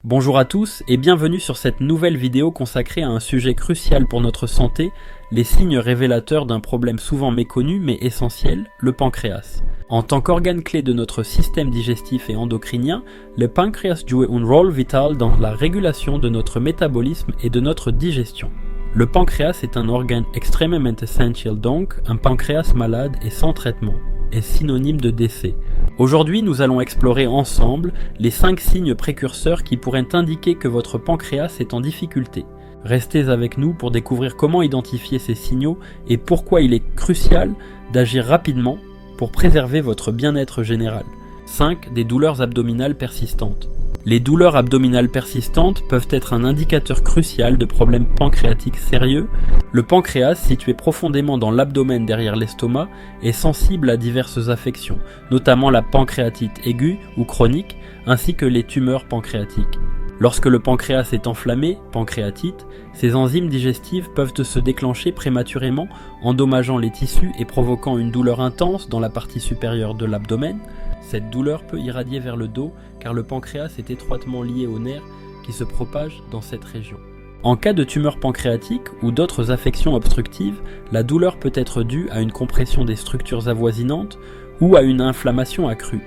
Bonjour à tous et bienvenue sur cette nouvelle vidéo consacrée à un sujet crucial pour notre santé, les signes révélateurs d'un problème souvent méconnu mais essentiel, le pancréas. En tant qu'organe clé de notre système digestif et endocrinien, le pancréas joue un rôle vital dans la régulation de notre métabolisme et de notre digestion. Le pancréas est un organe extrêmement essentiel donc, un pancréas malade et sans traitement est synonyme de décès. Aujourd'hui, nous allons explorer ensemble les 5 signes précurseurs qui pourraient indiquer que votre pancréas est en difficulté. Restez avec nous pour découvrir comment identifier ces signaux et pourquoi il est crucial d'agir rapidement pour préserver votre bien-être général. 5. Des douleurs abdominales persistantes. Les douleurs abdominales persistantes peuvent être un indicateur crucial de problèmes pancréatiques sérieux. Le pancréas, situé profondément dans l'abdomen derrière l'estomac, est sensible à diverses affections, notamment la pancréatite aiguë ou chronique, ainsi que les tumeurs pancréatiques. Lorsque le pancréas est enflammé, pancréatite, ces enzymes digestives peuvent se déclencher prématurément, endommageant les tissus et provoquant une douleur intense dans la partie supérieure de l'abdomen. Cette douleur peut irradier vers le dos car le pancréas est étroitement lié aux nerfs qui se propagent dans cette région. En cas de tumeur pancréatique ou d'autres affections obstructives, la douleur peut être due à une compression des structures avoisinantes ou à une inflammation accrue.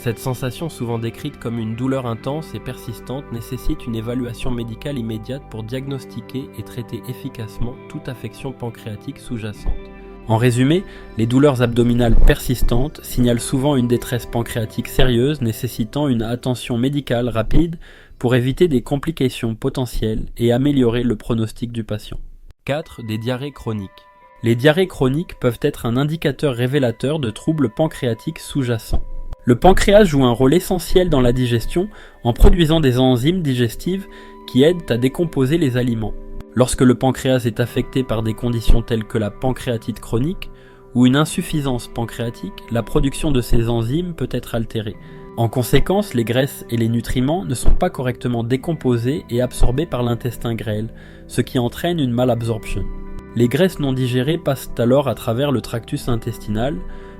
Cette sensation, souvent décrite comme une douleur intense et persistante, nécessite une évaluation médicale immédiate pour diagnostiquer et traiter efficacement toute affection pancréatique sous-jacente. En résumé, les douleurs abdominales persistantes signalent souvent une détresse pancréatique sérieuse nécessitant une attention médicale rapide pour éviter des complications potentielles et améliorer le pronostic du patient. 4. Des diarrhées chroniques. Les diarrhées chroniques peuvent être un indicateur révélateur de troubles pancréatiques sous-jacents. Le pancréas joue un rôle essentiel dans la digestion en produisant des enzymes digestives qui aident à décomposer les aliments. Lorsque le pancréas est affecté par des conditions telles que la pancréatite chronique ou une insuffisance pancréatique, la production de ces enzymes peut être altérée. En conséquence, les graisses et les nutriments ne sont pas correctement décomposés et absorbés par l'intestin grêle, ce qui entraîne une malabsorption. Les graisses non digérées passent alors à travers le tractus intestinal,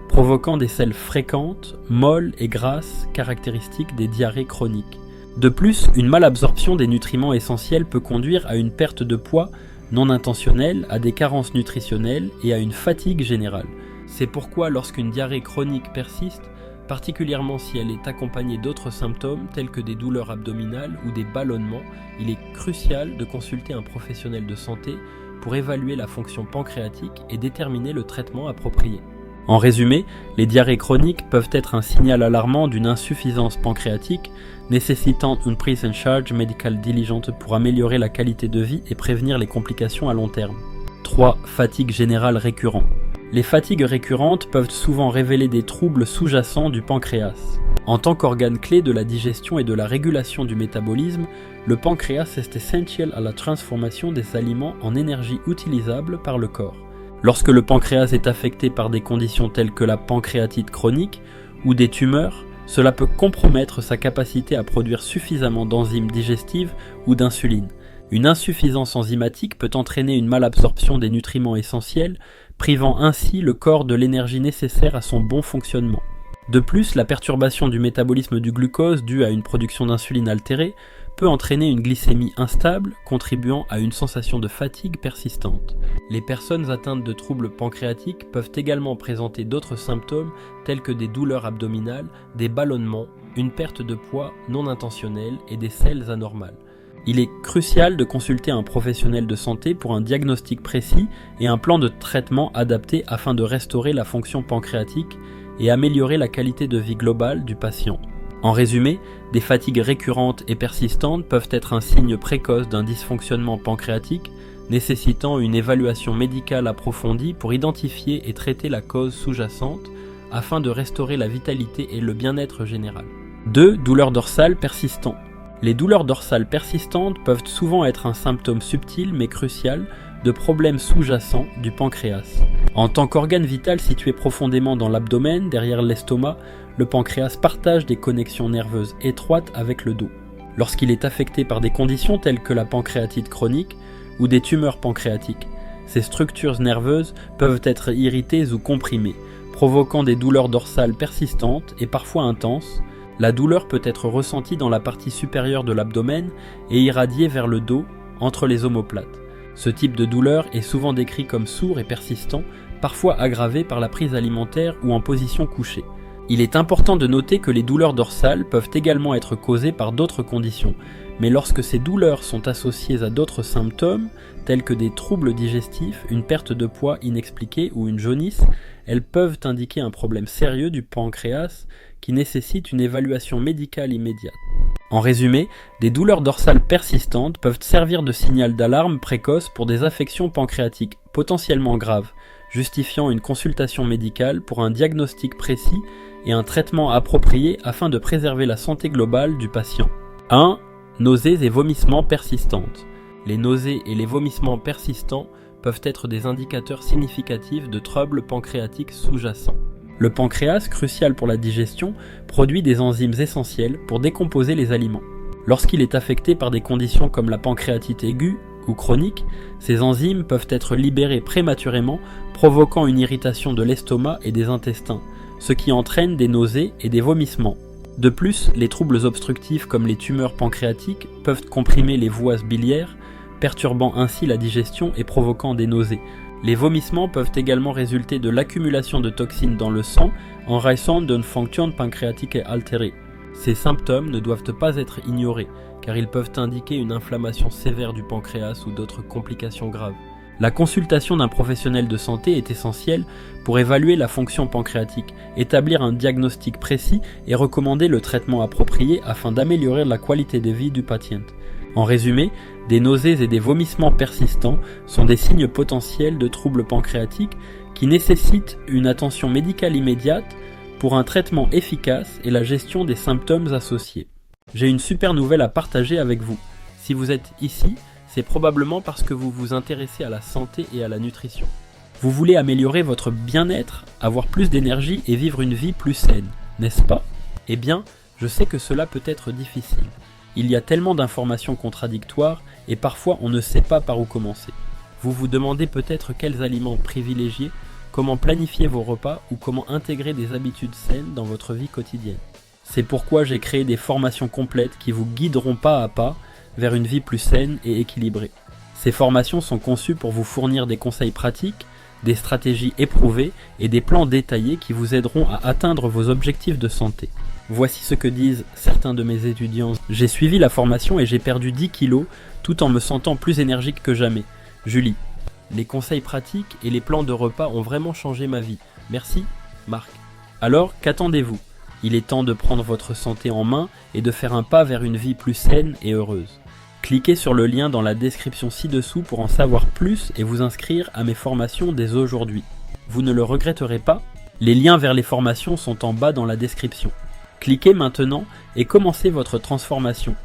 provoquant des selles fréquentes, molles et grasses, caractéristiques des diarrhées chroniques. De plus, une malabsorption des nutriments essentiels peut conduire à une perte de poids non intentionnelle, à des carences nutritionnelles et à une fatigue générale. C'est pourquoi lorsqu'une diarrhée chronique persiste, particulièrement si elle est accompagnée d'autres symptômes tels que des douleurs abdominales ou des ballonnements, il est crucial de consulter un professionnel de santé pour évaluer la fonction pancréatique et déterminer le traitement approprié. En résumé, les diarrhées chroniques peuvent être un signal alarmant d'une insuffisance pancréatique nécessitant une prise en charge médicale diligente pour améliorer la qualité de vie et prévenir les complications à long terme. 3. Fatigue générale récurrente. Les fatigues récurrentes peuvent souvent révéler des troubles sous-jacents du pancréas. En tant qu'organe clé de la digestion et de la régulation du métabolisme, le pancréas est essentiel à la transformation des aliments en énergie utilisable par le corps. Lorsque le pancréas est affecté par des conditions telles que la pancréatite chronique ou des tumeurs, cela peut compromettre sa capacité à produire suffisamment d'enzymes digestives ou d'insuline. Une insuffisance enzymatique peut entraîner une malabsorption des nutriments essentiels, privant ainsi le corps de l'énergie nécessaire à son bon fonctionnement. De plus, la perturbation du métabolisme du glucose due à une production d'insuline altérée peut entraîner une glycémie instable, contribuant à une sensation de fatigue persistante. Les personnes atteintes de troubles pancréatiques peuvent également présenter d'autres symptômes tels que des douleurs abdominales, des ballonnements, une perte de poids non intentionnelle et des selles anormales. Il est crucial de consulter un professionnel de santé pour un diagnostic précis et un plan de traitement adapté afin de restaurer la fonction pancréatique et améliorer la qualité de vie globale du patient. En résumé, des fatigues récurrentes et persistantes peuvent être un signe précoce d'un dysfonctionnement pancréatique, nécessitant une évaluation médicale approfondie pour identifier et traiter la cause sous-jacente afin de restaurer la vitalité et le bien-être général. 2. Douleurs dorsales persistantes. Les douleurs dorsales persistantes peuvent souvent être un symptôme subtil mais crucial de problèmes sous-jacents du pancréas. En tant qu'organe vital situé profondément dans l'abdomen, derrière l'estomac, le pancréas partage des connexions nerveuses étroites avec le dos. Lorsqu'il est affecté par des conditions telles que la pancréatite chronique ou des tumeurs pancréatiques, ces structures nerveuses peuvent être irritées ou comprimées, provoquant des douleurs dorsales persistantes et parfois intenses. La douleur peut être ressentie dans la partie supérieure de l'abdomen et irradiée vers le dos, entre les omoplates. Ce type de douleur est souvent décrit comme sourd et persistant, parfois aggravé par la prise alimentaire ou en position couchée. Il est important de noter que les douleurs dorsales peuvent également être causées par d'autres conditions, mais lorsque ces douleurs sont associées à d'autres symptômes, tels que des troubles digestifs, une perte de poids inexpliquée ou une jaunisse, elles peuvent indiquer un problème sérieux du pancréas qui nécessite une évaluation médicale immédiate. En résumé, des douleurs dorsales persistantes peuvent servir de signal d'alarme précoce pour des affections pancréatiques potentiellement graves, justifiant une consultation médicale pour un diagnostic précis et un traitement approprié afin de préserver la santé globale du patient. 1. Nausées et vomissements persistantes. Les nausées et les vomissements persistants peuvent être des indicateurs significatifs de troubles pancréatiques sous-jacents. Le pancréas, crucial pour la digestion, produit des enzymes essentielles pour décomposer les aliments. Lorsqu'il est affecté par des conditions comme la pancréatite aiguë ou chronique, ces enzymes peuvent être libérées prématurément, provoquant une irritation de l'estomac et des intestins, ce qui entraîne des nausées et des vomissements. De plus, les troubles obstructifs comme les tumeurs pancréatiques peuvent comprimer les voies biliaires, perturbant ainsi la digestion et provoquant des nausées. Les vomissements peuvent également résulter de l'accumulation de toxines dans le sang en raison d'une fonction pancréatique altérée. Ces symptômes ne doivent pas être ignorés, car ils peuvent indiquer une inflammation sévère du pancréas ou d'autres complications graves. La consultation d'un professionnel de santé est essentielle pour évaluer la fonction pancréatique, établir un diagnostic précis et recommander le traitement approprié afin d'améliorer la qualité de vie du patient. En résumé, des nausées et des vomissements persistants sont des signes potentiels de troubles pancréatiques qui nécessitent une attention médicale immédiate pour un traitement efficace et la gestion des symptômes associés. J'ai une super nouvelle à partager avec vous. Si vous êtes ici, c'est probablement parce que vous vous intéressez à la santé et à la nutrition. Vous voulez améliorer votre bien-être, avoir plus d'énergie et vivre une vie plus saine, n'est-ce pas? Eh bien, je sais que cela peut être difficile. Il y a tellement d'informations contradictoires et parfois on ne sait pas par où commencer. Vous vous demandez peut-être quels aliments privilégier, comment planifier vos repas ou comment intégrer des habitudes saines dans votre vie quotidienne. C'est pourquoi j'ai créé des formations complètes qui vous guideront pas à pas vers une vie plus saine et équilibrée. Ces formations sont conçues pour vous fournir des conseils pratiques, des stratégies éprouvées et des plans détaillés qui vous aideront à atteindre vos objectifs de santé. Voici ce que disent certains de mes étudiants. J'ai suivi la formation et j'ai perdu 10 kilos tout en me sentant plus énergique que jamais. Julie. Les conseils pratiques et les plans de repas ont vraiment changé ma vie. Merci, Marc. Alors, qu'attendez-vous? Il est temps de prendre votre santé en main et de faire un pas vers une vie plus saine et heureuse. Cliquez sur le lien dans la description ci-dessous pour en savoir plus et vous inscrire à mes formations dès aujourd'hui. Vous ne le regretterez pas? Les liens vers les formations sont en bas dans la description. Cliquez maintenant et commencez votre transformation.